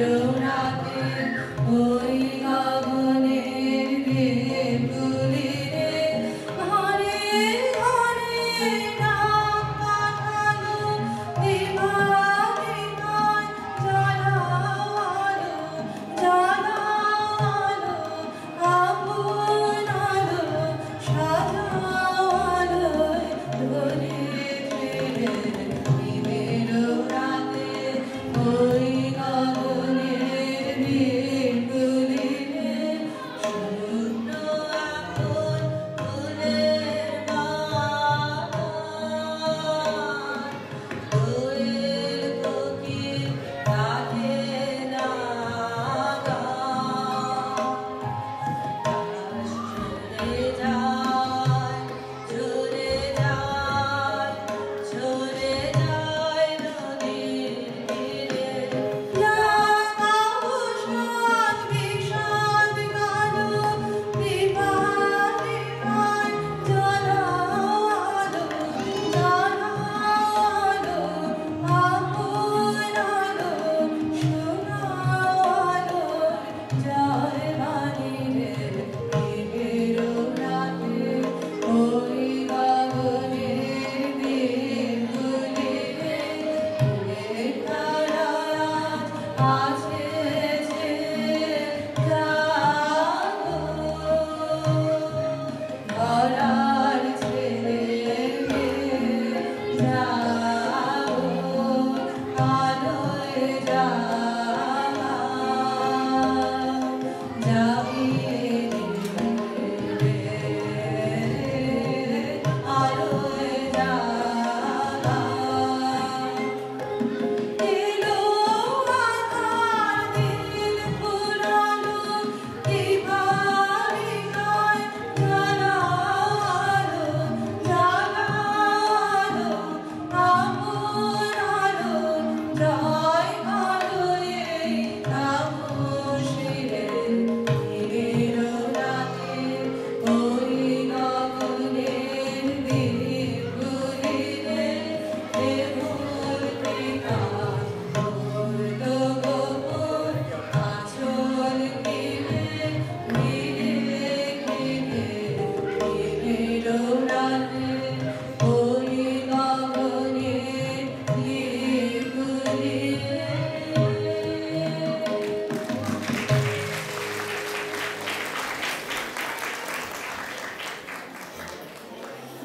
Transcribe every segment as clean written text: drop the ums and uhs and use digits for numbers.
Don't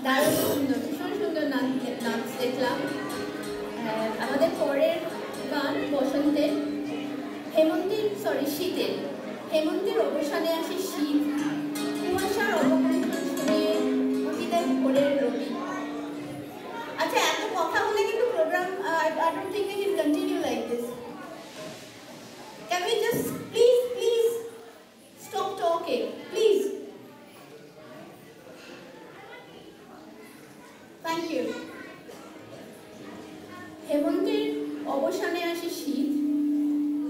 দারুণ সুন্দর, ভীষণ সুন্দর নাচ দেখলাম। আমাদের পরের গান বসন্তের, শীতের। হেমন্তের অবসানে আসে শীত, কুয়াশার অবকণ্ঠন ছড়িয়ে উঠি দেয় ভোরের রবি। আচ্ছা, এত কথা হলে কিন্তু programme I don't think we can continue like this. Can we just please stop talking, please? Thank you. হেমন্তের অবসানে আসে শীত,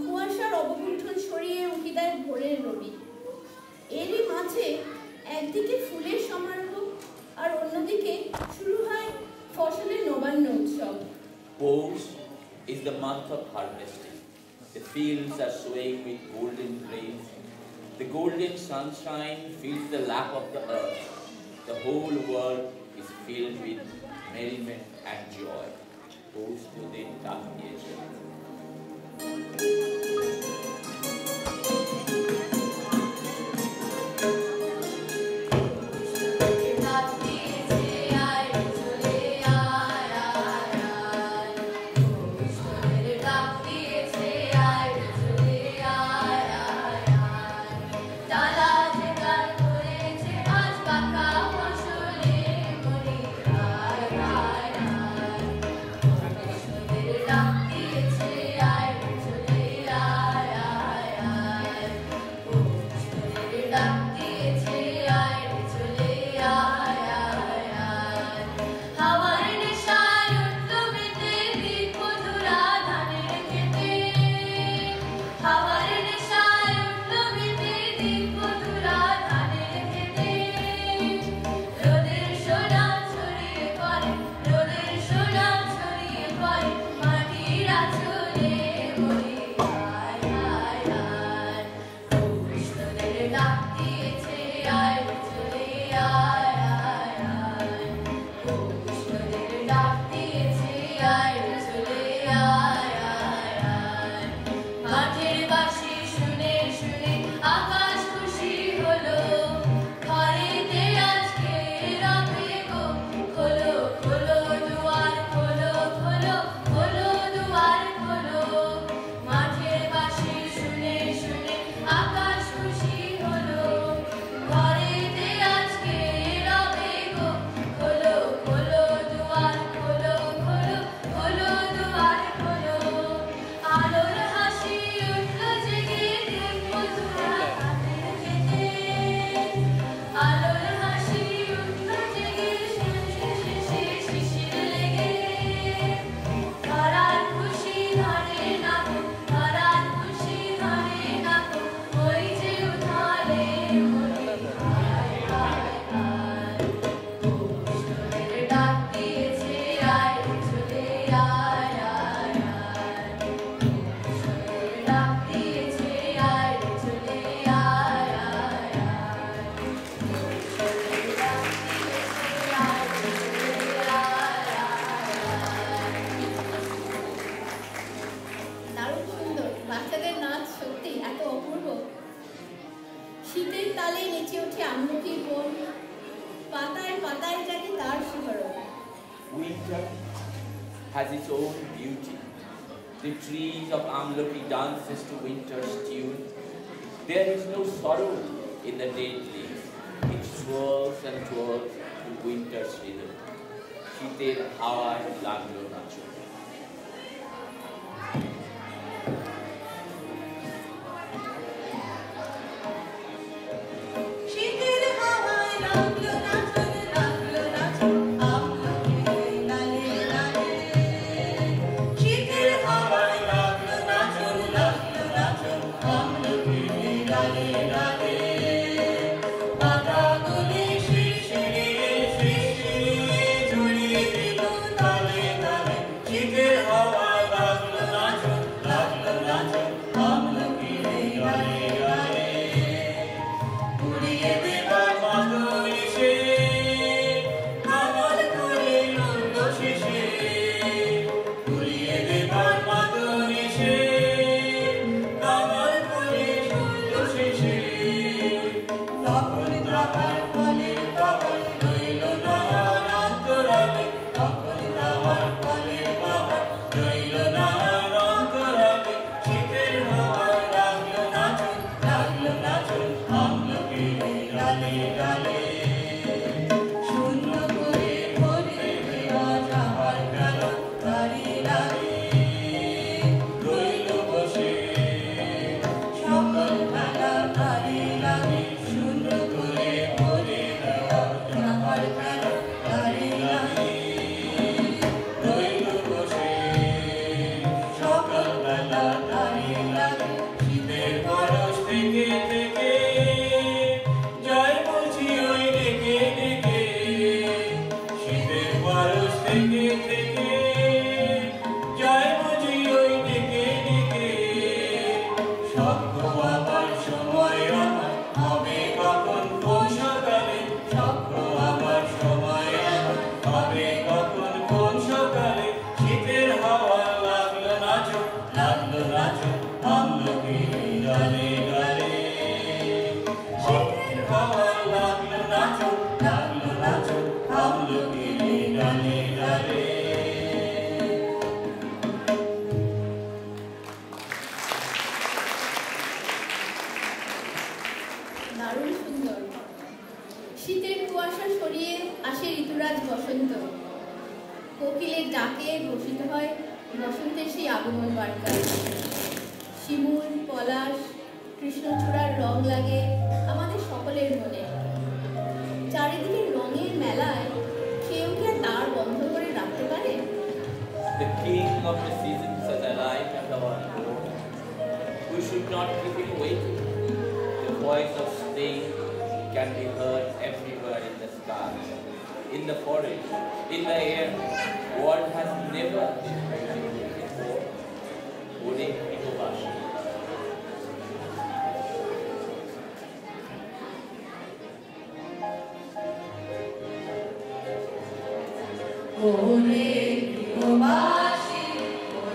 কুয়াশার অবগুণ্ঠন ছড়িয়ে উঠি দেয় ভোরের রবি। এরই মাঝে একদিকে ফুলের সমারোহ আর অন্যদিকে শুরু হয় ফসলের নবান্ন উৎসব। Pous is the month of harvesting. The fields are swaying with golden grains. The golden sunshine fills the lap of the earth. The whole world is filled with merriment and joy. Pous to the dark years. Winter has its own beauty. The trees of Amloki dances to winter's tune. There is no sorrow in the dead leaves. It swirls and twirls to winter's rhythm. শীতের হাওয়ায় লাগলো নাচো। Shri দারুণ সুন্দর। শীতের কুয়াশা সরিয়ে আসে ঋতুরাজ বসন্ত, কোকিলের ডাকে ঘোষিত হয় বসন্তের সেই আগমন বার্তা। শিমুল, পলাশ, কৃষ্ণচূড়ার রং লাগে আমাদের সকলের মনে। চারিদিকে রঙের মেলায় কেউ কি আর দ্বার বন্ধ করে রাখতে পারে? The king of the seasons as a light and our Lord. We should not keep him waiting. The voice of spring can be heard everywhere in the sky, in the forest, in the air. World has never been beautiful before. Ode Hitobashi. Ode Hitobashi,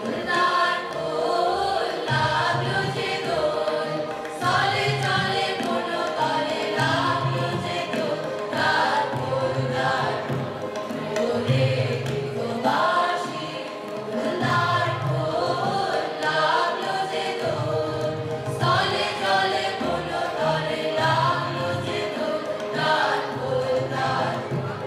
Ulnar Kol, Lablo Je Dol, Sale Jale Mono Kale, Lablo Je Dol, Dar Kol, Dar Kol. Ode Hitobashi, Ulnar Kol, Lablo Je Dol, Sale Jale Mono Kale, Lablo Je Dol, Dar Kol, Dar Kol.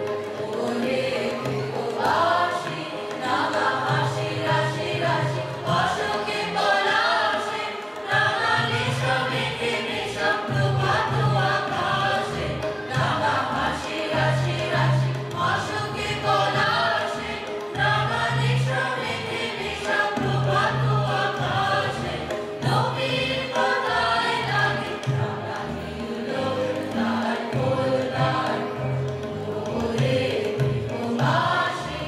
Ode Hitobashi, Naga Hashi Rashi Rashi, Ashoke Palashe, Nagale Shabeke Nisha Prabhato Akashe, Naga Hashi Rashi Rashi, Ashoke Palashe, Nagale Shabeke Nisha Prabhato Akashe, Nobir Kodai Lage, Naga Nilo, Dar Kol, Dar Kol. Ode Hitobashi,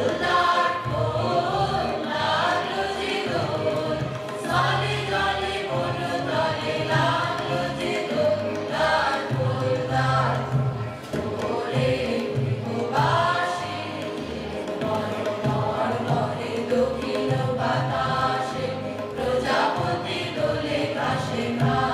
Ulnar Kol, Lablo Je Dol, Sale Jale Mono Kale, Lablo Je Dol, Dar Kol, Dar Kol. Ode Hitobashi, Nor Nor Nore Dokhino Batashe, Prajapati Dole Kashe Kashe.